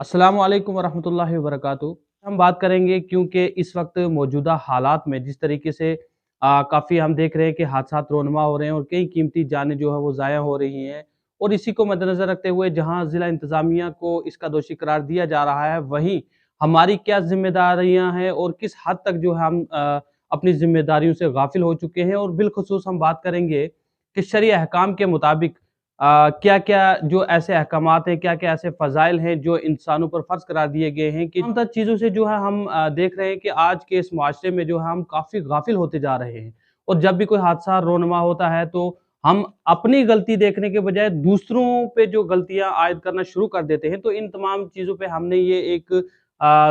अस्सलाम वालेकुम वरहमतुल्लाहि वबरकातुहू। हम बात करेंगे क्योंकि इस वक्त मौजूदा हालात में जिस तरीके से काफ़ी हम देख रहे हैं कि हादसात रोनमा हो रहे हैं और कई कीमती जानें जो है वो ज़ाया हो रही हैं। और इसी को मद्देनज़र रखते हुए जहाँ ज़िला इंतज़ामिया को इसका दोषी करार दिया जा रहा है, वहीं हमारी क्या ज़िम्मेदारियाँ हैं और किस हद तक जो है हम अपनी ज़िम्मेदारियों से गाफ़िल हो चुके हैं। और बिलख़ुसूस हम बात करेंगे कि शरई अहकाम के मुताबिक क्या-क्या जो ऐसे अहकामात हैं, क्या-क्या ऐसे फ़ज़ाइल हैं जो इंसानों पर फ़र्ज़ करार दिए गए हैं कि तमाम चीज़ों से जो है हम देख रहे हैं कि आज के इस मुआशरे में जो है हम काफ़ी गाफ़िल होते जा रहे हैं। और जब भी कोई हादसा रोनमा होता है तो हम अपनी गलती देखने के बजाय दूसरों पे जो गलतियाँ आयद करना शुरू कर देते हैं। तो इन तमाम चीज़ों पे हमने ये एक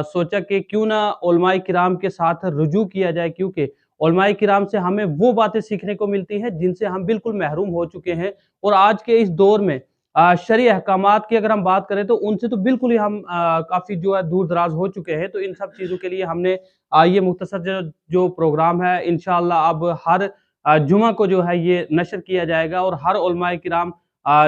सोचा कि क्यों ना उलमाए किराम के साथ रुजू किया जाए, क्योंकि उलमाए किराम से हमें वो बातें सीखने को मिलती हैं जिनसे हम बिल्कुल महरूम हो चुके हैं। और आज के इस दौर में शरई अहकामात की अगर हम बात करें तो उनसे तो बिल्कुल ही हम काफ़ी जो है दूर-दराज़ हो चुके हैं। तो इन सब चीज़ों के लिए हमने ये मुख्तसर जो जो प्रोग्राम है इंशाअल्लाह अब हर जुमा को जो है ये नश्र किया जाएगा और हर उलमाए किराम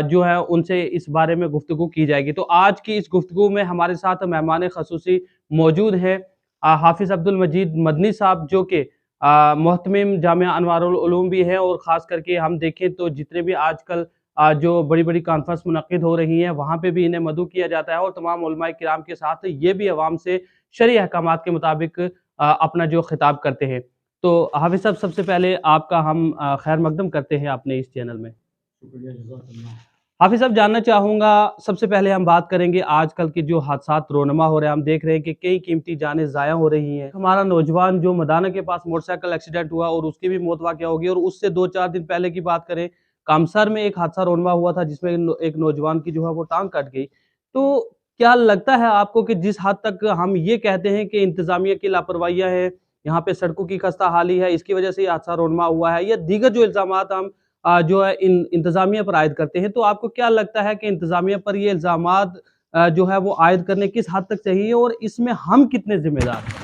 जो है उनसे इस बारे में गुफ्तगू की जाएगी। तो आज की इस गुफ्तगू में हमारे साथ मेहमान ख़ुसूसी मौजूद हैं हाफ़िज़ अब्दुल मजीद मदनी साहब, जो कि मोहतमिम जामिया अनवारुल उलूम भी हैं। और ख़ास करके हम देखें तो जितने भी आजकल जो बड़ी-बड़ी कॉन्फ्रेंस मुनक्किद हो रही हैं, वहाँ पे भी इन्हें मदऊ किया जाता है और तमाम उलमाए किराम के साथ ये भी अवाम से शरई अहकामात के मुताबिक अपना जो खिताब करते हैं। तो हाफ़िज़ साहब, सबसे पहले आपका हम खैर मकदम करते हैं अपने इस चैनल में। शुक्रिया, जज़ाकल्लाह। हाफ़िज़ साहब, जानना चाहूँगा, सबसे पहले हम बात करेंगे आजकल के जो हादसात रोनमा हो रहे हैं, हम देख रहे हैं कि कई कीमती जानें ज़ाया हो रही हैं। हमारा नौजवान जो मदाना के पास मोटरसाइकिल एक्सीडेंट हुआ और उसकी भी मौत वाक़या हो गई, और उससे 2-4 दिन पहले की बात करें, कामसर में एक हादसा रोनमा हुआ था जिसमें एक नौजवान की जो है वो टाँग कट गई। तो क्या लगता है आपको कि जिस हद तक हम ये कहते हैं कि इंतज़ामिया की लापरवाहियाँ हैं, यहाँ पे सड़कों की खस्ता-हाली है, इसकी वजह से ये हादसा रोनमा हुआ है, या दीगर जो इल्ज़ामात हम जो है इंतज़ामिया पर आयद करते हैं, तो आपको क्या लगता है कि इंतज़ामिया पर ये इल्ज़ामात जो है वो आयद करने किस हद तक चाहिए और इसमें हम कितने ज़िम्मेदार हैं?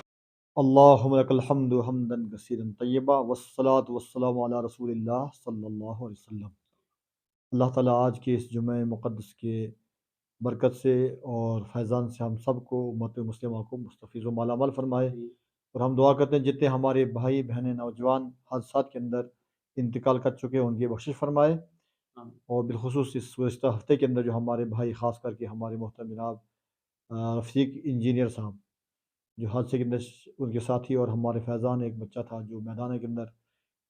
अल्लाहुम्मा लकल हम्दु हम्दन कसीरन तय्यबा वस्सलातु वस्सलामु अला रसूलिल्लाह सल्लल्लाहु अलैहि वसल्लम। अल्लाह ताला आज के इस जुमे मुक़द्दस के बरकत से और फैज़ान से हम सबको उम्मत मुस्लिमा को मुस्तफ़ीज़ व मालामाल फ़रमाए। और हम दुआ करते हैं जितने हमारे भाई बहनें नौजवान हादसात के अंदर इंतकाल कर चुके हैं उनकी बख्शिश फ़रमाए। और बिलख़ुसूस इस गुज़िश्ता हफ़्ते के अंदर जो हमारे भाई ख़ास करके हमारे मोहतरम जनाब रफ़ीक इंजीनियर साहब जो हादसे के अंदर उनके साथी और हमारे फैज़ान एक बच्चा था जो मैदान के अंदर,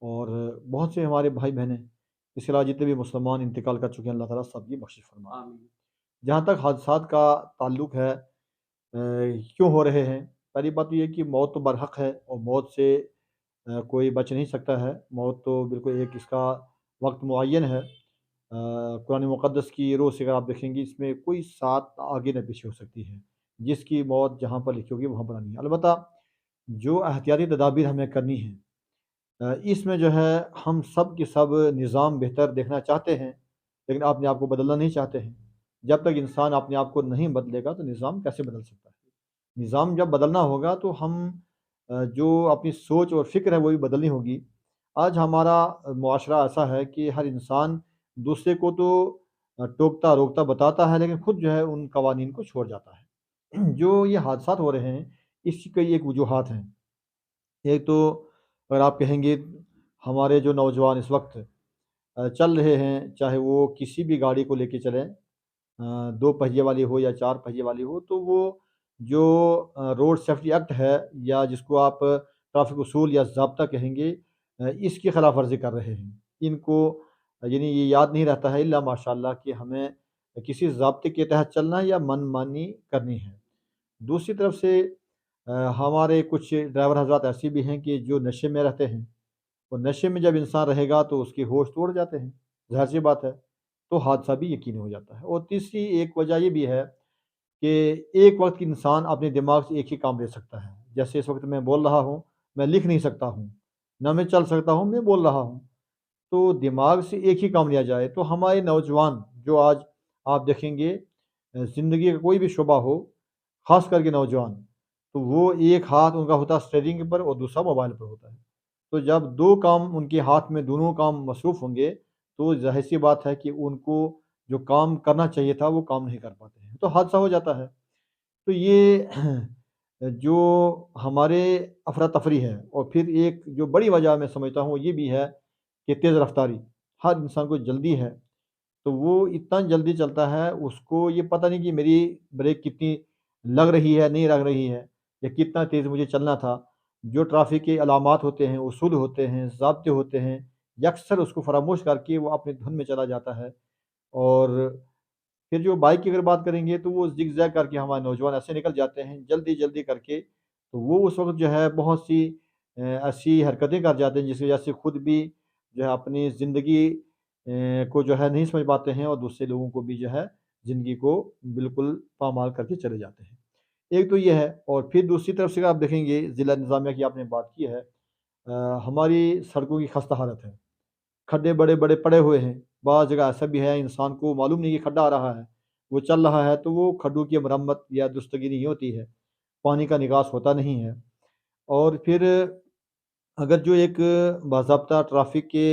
और बहुत से हमारे भाई बहनें, इसके अलावा जितने भी मुसलमान इंतकाल कर चुके हैं, अल्लाह ताला सबकी बख्शिश फरमाए। जहाँ तक हादसात का ताल्लुक़ है क्यों हो रहे हैं, पहली बात तो ये कि मौत तो बरहक़ है और मौत से कोई बच नहीं सकता है। मौत तो बिल्कुल एक इसका वक्त मुअय्यन है। कुरान मुक़द्दस की रूह से अगर आप देखेंगे इसमें कोई सात आगे न पीछे हो सकती है। जिसकी मौत जहाँ पर लिखी होगी वहाँ पर आनी है। अलबत्ता जो एहतियाती तदाबीर हमें करनी है, इसमें जो है हम सब के सब निज़ाम बेहतर देखना चाहते हैं, लेकिन अपने आप को बदलना नहीं चाहते हैं। जब तक इंसान अपने आप को नहीं बदलेगा तो निज़ाम कैसे बदल सकता है? निज़ाम जब बदलना होगा तो हम जो अपनी सोच और फ़िक्र है वो भी बदलनी होगी। आज हमारा मुआशरा ऐसा है कि हर इंसान दूसरे को तो टोकता, रोकता, बताता है, लेकिन खुद जो है उन कवानीन को छोड़ जाता है। जो ये हादसात हो रहे हैं, इसकी कई एक वजूहात हैं। एक तो अगर आप कहेंगे हमारे जो नौजवान इस वक्त चल रहे हैं, चाहे वो किसी भी गाड़ी को लेके चलें, 2 पहिए वाली हो या 4 पहिए वाली हो, तो वो जो रोड सेफ्टी एक्ट है या जिसको आप ट्रैफ़िक उसूल या ज़ाब्ता कहेंगे, इसकी खिलाफ़ वर्ज़ी कर रहे हैं। इनको यानी ये याद नहीं रहता है इल्ला माशाअल्लाह कि हमें किसी ज़ाब्ते के तहत चलना है या मनमानी करनी है। दूसरी तरफ से हमारे कुछ ड्राइवर हज़रात ऐसे भी हैं कि जो नशे में रहते हैं, और नशे में जब इंसान रहेगा तो उसके होश तो उड़ जाते हैं, ज़ाहिर-सी बात है, तो हादसा भी यकीनी हो जाता है। और तीसरी एक वजह ये भी है कि एक वक़्त इंसान अपने दिमाग से एक ही काम ले सकता है। जैसे इस वक़्त मैं बोल रहा हूँ, मैं लिख नहीं सकता हूँ, ना मैं चल सकता हूँ, मैं बोल रहा हूँ। तो दिमाग से एक ही काम लिया जाए, तो हमारे नौजवान जो आज आप देखेंगे ज़िंदगी का कोई भी शुबा हो, ख़ास करके नौजवान, तो वो एक हाथ उनका होता है स्टीयरिंग पर और दूसरा मोबाइल पर होता है। तो जब 2 काम उनके हाथ में दोनों काम मसरूफ़ होंगे, तो ज़ाहिर-सी बात है कि उनको जो काम करना चाहिए था, वो काम नहीं कर पाते हैं, तो हादसा हो जाता है। तो ये जो हमारे अफरा-तफ़री है, और फिर एक जो बड़ी वजह मैं समझता हूँ ये भी है कि तेज़ रफ़्तारी। हर इंसान को जल्दी है, तो वो इतना जल्दी चलता है, उसको ये पता नहीं कि मेरी ब्रेक कितनी लग रही है, नहीं लग रही है, या कितना तेज़ मुझे चलना था। जो ट्रैफ़िक के अलामात होते हैं, उसूल होते हैं, ज़ाब्ते होते हैं, ये अक्सर उसको फ़रामोश करके वो अपनी धुन में चला जाता है। और फिर जो बाइक की अगर बात करेंगे तो वो ज़िग-ज़ैग करके हमारे नौजवान ऐसे निकल जाते हैं जल्दी-जल्दी करके, तो वो उस वक़्त जो है बहुत सी ऐसी हरकतें कर जाते हैं जिसकी वजह से खुद भी जो है अपनी ज़िंदगी को जो है नहीं समझ पाते हैं, और दूसरे लोगों को भी जो है ज़िंदगी को बिल्कुल पामाल करके चले जाते हैं। एक तो ये है, और फिर दूसरी तरफ से आप देखेंगे ज़िला इंतज़ामिया की आपने बात की है, हमारी सड़कों की खस्ता हालत है। खड्डे बड़े-बड़े पड़े हुए हैं। बाज़ जगह ऐसा भी है इंसान को मालूम नहीं कि खड्डा आ रहा है। वो चल रहा है तो वो खड्डों की मरम्मत या दुरुस्तगी नहीं होती है। पानी का निकास होता नहीं है। और फिर अगर जो एक बाज़ाब्ता ट्रैफ़िक के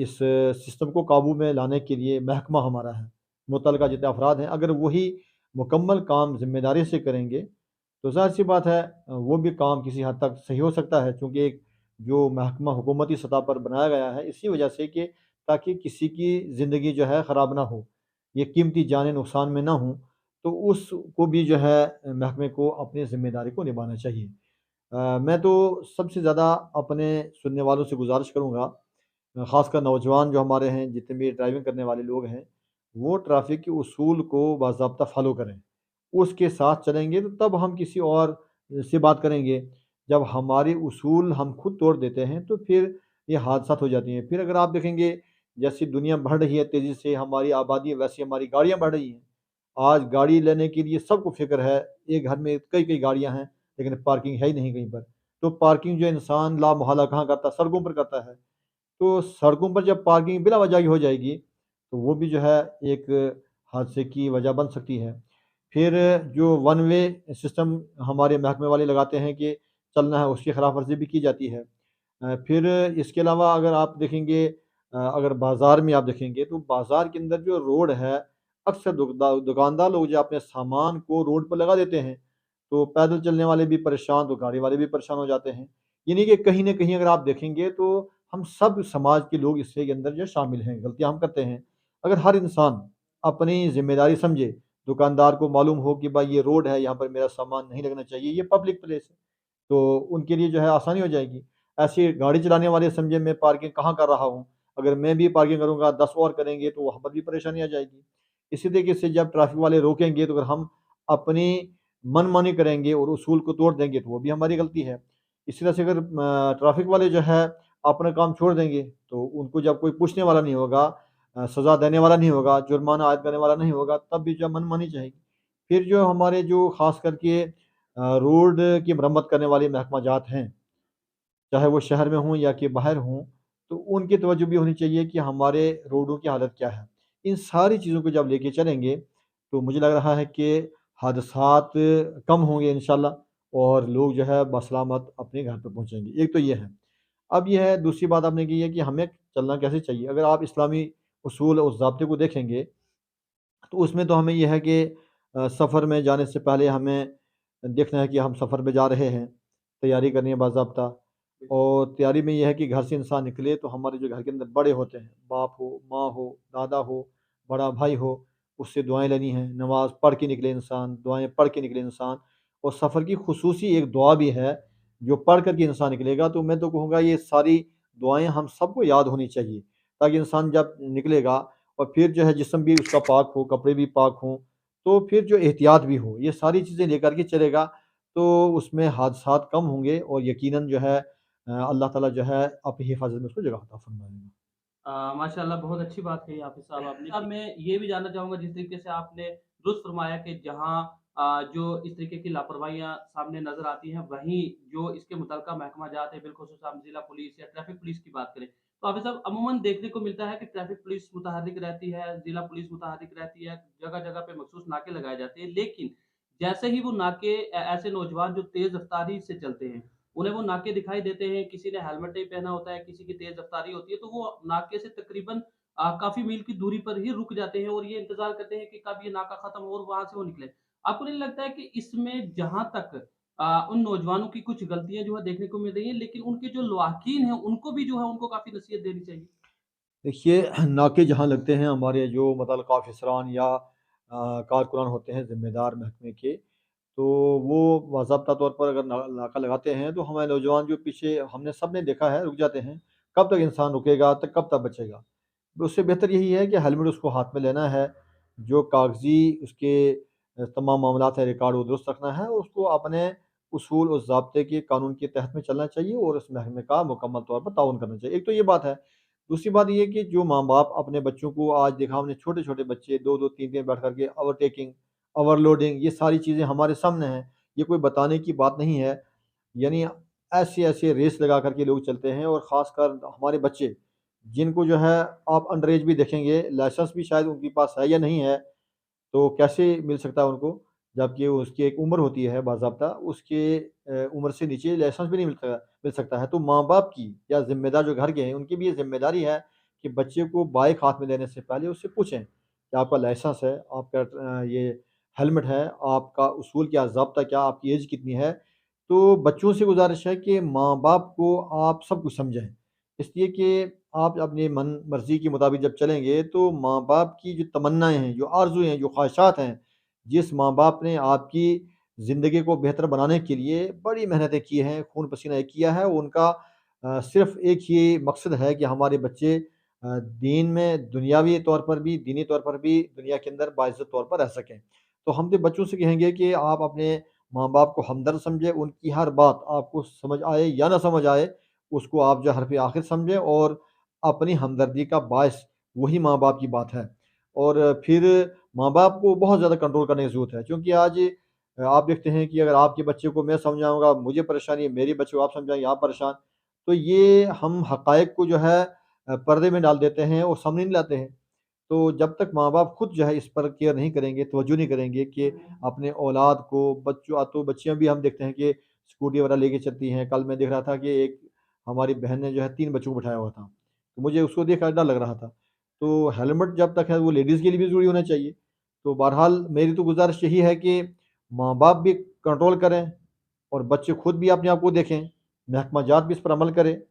इस सिस्टम को काबू में लाने के लिए महकमा हमारा है, मुतल्लिका जितने अफ़राद हैं, अगर वही मुकम्मल काम ज़िम्मेदारी से करेंगे, तो ज़ाहिर-सी बात है वो भी काम किसी हद तक सही हो सकता है, चूँकि एक जो महकमा हुकूमती सतह पर बनाया गया है इसी वजह से कि ताकि किसी की ज़िंदगी जो है ख़राब ना हो, ये कीमती जानें नुकसान में ना हों, तो उसको भी जो है महकमे को अपनी ज़िम्मेदारी को निभाना चाहिए। मैं तो सबसे ज़्यादा अपने सुनने वालों से गुज़ारिश करूँगा, ख़ासकर नौजवान जो हमारे हैं, जितने भी ड्राइविंग करने वाले लोग हैं, वो ट्रैफ़िक के उसूल को बाज़ाब्ता फ़ॉलो करें। उसके साथ चलेंगे तो तब हम किसी और से बात करेंगे। जब हमारे उसूल हम खुद तोड़ देते हैं तो फिर ये हादसात हो जाती हैं। फिर अगर आप देखेंगे जैसी दुनिया बढ़ रही है तेज़ी से, हमारी आबादी वैसी हमारी गाड़ियाँ बढ़ रही हैं। आज गाड़ी लेने के लिए सबको फ़िक्र है, एक घर में कई-कई गाड़ियाँ हैं, लेकिन पार्किंग है ही नहीं कहीं पर। तो पार्किंग जो इंसान लामहल्ला कहाँ करता है? सड़कों पर करता है। तो सड़कों पर जब पार्किंग बिला वजह की हो जाएगी, तो वो भी जो है एक हादसे की वजह बन सकती है। फिर जो वन वे सिस्टम हमारे महकमे वाले लगाते हैं कि चलना है, उसकी खिलाफ वर्ज़ी भी की जाती है। फिर इसके अलावा अगर आप देखेंगे, अगर बाज़ार में आप देखेंगे तो बाज़ार के अंदर जो रोड है, अक्सर दुकानदार लोग जो अपने सामान को रोड पर लगा देते हैं, तो पैदल चलने वाले भी परेशान, तो गाड़ी वाले भी परेशान हो जाते हैं। यानी कि कहीं न कहीं अगर आप देखेंगे तो हम सब समाज के लोग इसके अंदर जो शामिल हैं, गलतियाँ हम करते हैं। अगर हर इंसान अपनी ज़िम्मेदारी समझे, दुकानदार को मालूम हो कि भाई ये रोड है, यहाँ पर मेरा सामान नहीं लगना चाहिए, ये पब्लिक प्लेस है, तो उनके लिए जो है आसानी हो जाएगी। ऐसे गाड़ी चलाने वाले समझे मैं पार्किंग कहाँ कर रहा हूँ, अगर मैं भी पार्किंग करूँगा 10 और करेंगे तो वहाँ पर भी परेशानी आ जाएगी। इसी तरीके से जब ट्रैफ़िक वाले रोकेंगे तो अगर हम अपनी मनमानी करेंगे और उसूल को तोड़ देंगे तो वो भी हमारी गलती है। इसी तरह से अगर ट्रैफ़िक वाले जो है अपना काम छोड़ देंगे तो उनको जब कोई पूछने वाला नहीं होगा, सज़ा देने वाला नहीं होगा, जुर्माना आयद करने वाला नहीं होगा, तब भी जो मनमानी चाहेगी। फिर जो हमारे जो ख़ास करके रोड की मरम्मत करने वाले महकमा जात हैं, चाहे वो शहर में हों या कि बाहर हों, तो उनकी तवज्जो भी होनी चाहिए कि हमारे रोडों की हालत क्या है। इन सारी चीज़ों को जब लेके चलेंगे, तो मुझे लग रहा है कि हादसात कम होंगे इंशाअल्लाह, और लोग जो है बसलामत अपने घर पे पहुँचेंगे। एक तो ये है। अब ये है दूसरी बात आपने की है कि हमें चलना कैसे चाहिए। अगर आप इस्लामी उसूल और ज़ाब्ते को देखेंगे, तो उसमें तो हमें ये है कि सफ़र में जाने से पहले हमें देखना है कि हम सफ़र पे जा रहे हैं, तैयारी करनी है बाज़ाब्ता। और तैयारी में ये है कि घर से इंसान निकले तो हमारे जो घर के अंदर बड़े होते हैं, बाप हो, माँ हो, दादा हो, बड़ा भाई हो, उससे दुआएँ लेनी हैं, नमाज़ पढ़ के निकले इंसान, दुआएँ पढ़ के निकले इंसान। और सफ़र की खुसूसी एक दुआ भी है, जो पढ़ कर के इंसान निकलेगा, तो मैं तो कहूँगा ये सारी दुआएँ हम सबको याद होनी चाहिए, ताकि इंसान जब निकलेगा और फिर जो है जिस्म भी उसका पाक हो, कपड़े भी पाक हों, तो फिर जो एहतियात भी हो, ये सारी चीज़ें लेकर के चलेगा, तो उसमें हादसात कम होंगे और यकीनन जो है अल्लाह ताला जो है अपनी हिफ़ाज़त में उसको जगह अता फ़रमाएगा। माशाल्लाह बहुत अच्छी बात कही हाफ़िज़ साहब आपने। अब मैं ये भी जानना चाहूँगा जिस तरीके से आपने दुरुस्त फ़रमाया कि जहाँ जो इस तरीके की लापरवाहियाँ सामने नज़र आती हैं, वहीं जो इसके मुतल्लिका महकमा जात है, बिलख़ुसूस हम ज़िला पुलिस या ट्रैफ़िक पुलिस की बात करें, तो हाफ़िज़ साहब अमूमन देखने को मिलता है कि ट्रैफ़िक पुलिस मुतहर्रिक रहती है, ज़िला पुलिस मुतहर्रिक रहती है, जगह-जगह पे मख़सूस नाके लगाए जाते हैं। लेकिन जैसे ही वो नाके ऐसे नौजवान जो तेज़ रफ़्तारी से चलते हैं, उन्हें वो नाके दिखाई देते हैं, किसी ने हेलमेट नहीं पहना होता है, किसी की तेज़ रफ़्तारी होती है, तो वो नाके से तकरीबन काफ़ी मील की दूरी पर ही रुक जाते हैं और ये इंतज़ार करते हैं कि कब ये नाका ख़त्म हो और वहाँ से वो निकले। आपको नहीं लगता है कि इसमें जहाँ तक उन नौजवानों की कुछ गलतियाँ जो है देखने को मिल रही हैं, लेकिन उनके जो लवाकिन हैं, उनको भी जो है उनको काफ़ी नसीहत देनी चाहिए? देखिए, नाके जहाँ लगते हैं हमारे जो मुतल्लिक़ ऑफ़िसरान या कारकुनान होते हैं ज़िम्मेदार महकमे के, तो वो बाज़ाब्ता तौर पर अगर नाका लगाते हैं तो हमारे नौजवान जो पीछे हमने सबने देखा है रुक जाते हैं। कब तक इंसान रुकेगा, तो कब तक बचेगा? तो उससे बेहतर यही है कि हेलमेट उसको हाथ में लेना है, जो कागज़ी उसके तमाम मामलात है रिकॉर्ड वो दुरुस्त रखना है और उसको अपने उसूल और ज़ाब्ते के कानून के तहत में चलना चाहिए और उस महकमे का मुकम्मल तौर पर ताउन करना चाहिए। एक तो ये बात है। दूसरी बात ये है कि जो माँ-बाप अपने बच्चों को आज देखा हमने छोटे-छोटे बच्चे 2-2 3-3 बैठ कर के ओवरटेकिंग, ओवरलोडिंग ये सारी चीज़ें हमारे सामने हैं। ये कोई बताने की बात नहीं है। यानी ऐसे-ऐसे रेस लगा कर के लोग चलते हैं और ख़ासकर हमारे बच्चे, जिनको जो है आप अंडर एज भी देखेंगे, लाइसेंस भी शायद उनके पास है या नहीं है। तो कैसे मिल सकता है उनको? जबकि उसकी एक उम्र होती है बाज़ाब्ता, उसके उम्र से नीचे लाइसेंस भी नहीं मिल सकता है। तो माँ-बाप की या ज़िम्मेदार जो घर के हैं, उनकी भी ये ज़िम्मेदारी है कि बच्चे को बाइक हाथ में लेने से पहले उससे पूछें कि आपका लाइसेंस है, आपका ये हेलमेट है, आपका उसूल क्या, ज़ाब्ता क्या, आपकी एज कितनी है? तो बच्चों से गुज़ारिश है कि माँ-बाप को आप सब कुछ समझाएँ। इसलिए कि आप अपनी मन मर्ज़ी के मुताबिक जब चलेंगे तो माँ-बाप की जो तमन्नाएँ हैं, जो आरज़ू हैं, जो ख़्वाहिशात हैं, जिस माँ-बाप ने आपकी ज़िंदगी को बेहतर बनाने के लिए बड़ी मेहनतें की हैं, खून पसीना एक किया है, उनका सिर्फ़ एक ही मकसद है कि हमारे बच्चे दीन में दुनियावी तौर पर भी, दीनी तौर पर भी दुनिया के अंदर बाइज़्ज़त तौर पर रह सकें। तो हम तो बच्चों से कहेंगे कि आप अपने माँ-बाप को हमदर्द समझें, उनकी हर बात आपको समझ आए या ना समझ आए, उसको आप जो हरफ़ आखिर समझें और अपनी हमदर्दी का बायस वही माँ-बाप की बात है। और फिर माँ-बाप को बहुत ज़्यादा कंट्रोल करने की ज़रूरत है क्योंकि आज आप देखते हैं कि अगर आपके बच्चे को मैं समझाऊँगा, मुझे परेशानी है, मेरे बच्चे को आप समझाएँगे, आप परेशान। तो ये हम हक़ाइक़ को जो है पर्दे में डाल देते हैं और सामने नहीं लाते हैं। तो जब तक माँ-बाप खुद जो है इस पर केयर नहीं करेंगे, तवज्जो नहीं करेंगे कि अपने औलाद को बच्चों तो बच्चियाँ भी हम देखते हैं कि स्कूटी वगैरह लेके चलती हैं। कल मैं देख रहा था कि एक हमारी बहन ने जो है 3 बच्चों को बिठाया हुआ था। तो मुझे उसको देख कर डर लग रहा था। तो हेलमेट जब तक है वो लेडीज़ के लिए भी ज़रूरी होना चाहिए। तो बहरहाल मेरी तो गुज़ारिश यही है कि माँ-बाप भी कंट्रोल करें और बच्चे खुद भी अपने आप को देखें, महकमा जात भी इस पर अमल करे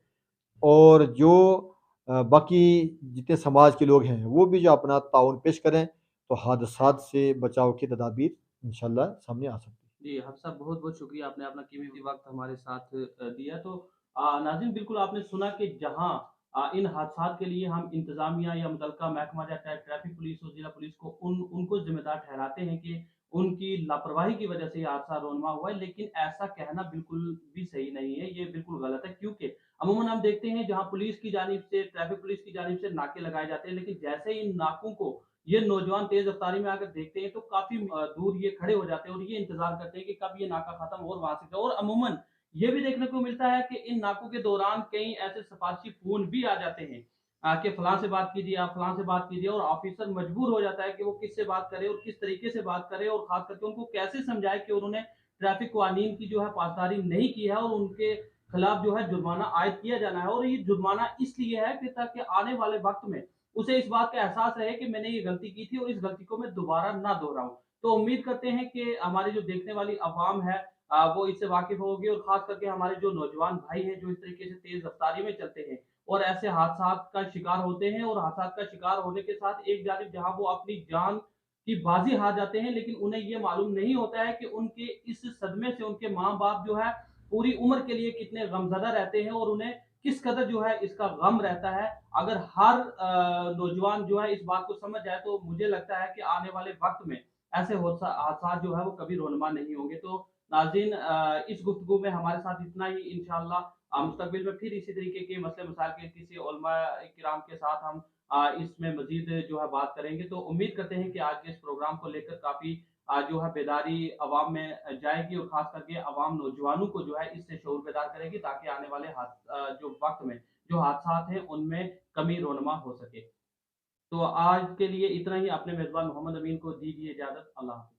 और जो बाकी जितने समाज के लोग हैं, वो भी जो अपना ताउन पेश करें, तो हादसात से बचाव की तदाबीर इंशाअल्लाह सामने आ सकती है। जी, आप साहब बहुत-बहुत शुक्रिया आपने अपना कीमती वक़्त हमारे साथ दिया। तो नाज़रीन बिल्कुल आपने सुना कि जहाँ इन हादसात के लिए हम इंतज़ामिया या मुतल्लिका महकमा या ट्रैफ़िक पुलिस हो, ज़िला पुलिस को उनको ज़िम्मेदार ठहराते हैं कि उनकी लापरवाही की वज़ह से ये हादसा रोनमा हुआ है, लेकिन ऐसा कहना बिल्कुल भी सही नहीं है, ये बिल्कुल गलत है क्योंकि अमूमन हम देखते हैं जहाँ पुलिस की जानिब से ट्रैफ़िक पुलिस की जानिब से नाके लगाए जाते हैं, लेकिन जैसे ही इन नाकों को ये नौजवान तेज़ रफ़्तारी में आकर देखते हैं तो काफ़ी दूर ये खड़े हो जाते हैं और ये इंतज़ार करते हैं कि कब ये नाका ख़त्म हो और वहाँ से जाओ और अमूमन ये भी देखने को मिलता है कि इन नाकों के दौरान कई ऐसे सिफारशी फ़ोन भी आ जाते हैं कि फलाँ से बात कीजिए, आप फलाँ से बात कीजिए और ऑफ़िसर मजबूर हो जाता है कि वो किससे बात करे और किस तरीके से बात करे और ख़ास करके उनको कैसे समझाए कि उन्होंने ट्रैफ़िक कानून की जो है पासदारी नहीं की है और उनके खिलाफ जो है जुर्माना आयद किया जाना है और ये जुर्माना इसलिए है कि ताकि आने वाले वक़्त में उसे इस बात का एहसास रहे कि मैंने ये गलती की थी और इस गलती को मैं दोबारा ना दोहराऊँ। तो उम्मीद करते हैं कि हमारी जो देखने वाली अवाम है वो इससे वाकिफ़ होगी और ख़ास करके हमारे जो नौजवान भाई हैं जो इस तरीके से तेज़ रफ़्तारी में चलते हैं और ऐसे हादसात का शिकार होते हैं और हादसात का शिकार होने के साथ एक जानिब जहाँ वो अपनी जान की बाज़ी हार जाते हैं, लेकिन उन्हें ये मालूम नहीं होता है कि उनके इस सदमे से उनके माँ-बाप जो है पूरी उम्र के लिए कितने गमज़दा रहते हैं और उन्हें किस कदर जो है इसका गम रहता है। अगर हर नौजवान जो है इस बात को समझ जाए तो मुझे लगता है कि आने वाले वक़्त में ऐसे हादसात जो है वो कभी रोनमा नहीं होंगे। तो नाज़रीन इस गुफ्तगू में हमारे साथ इतना ही इंशाअल्लाह मुस्तकबिल में फिर इसी तरीके के मसले मसाइल के किसी उलमाए किराम के साथ हम इसमें मज़ीद जो है बात करेंगे। तो उम्मीद करते हैं कि आज के इस प्रोग्राम को लेकर काफ़ी जो है बेदारी अवाम में जाएगी और ख़ास करके अवाम नौजवानों को जो है इससे शऊर बेदार करेगी ताकि आने वाले जो वक़्त में जो हादसात हैं उनमें कमी रोनमा हो सके। तो आज के लिए इतना ही अपने मेज़बान मोहम्मद अमीन को दीजिए इजाज़त। अल्लाह हाफ़िज़।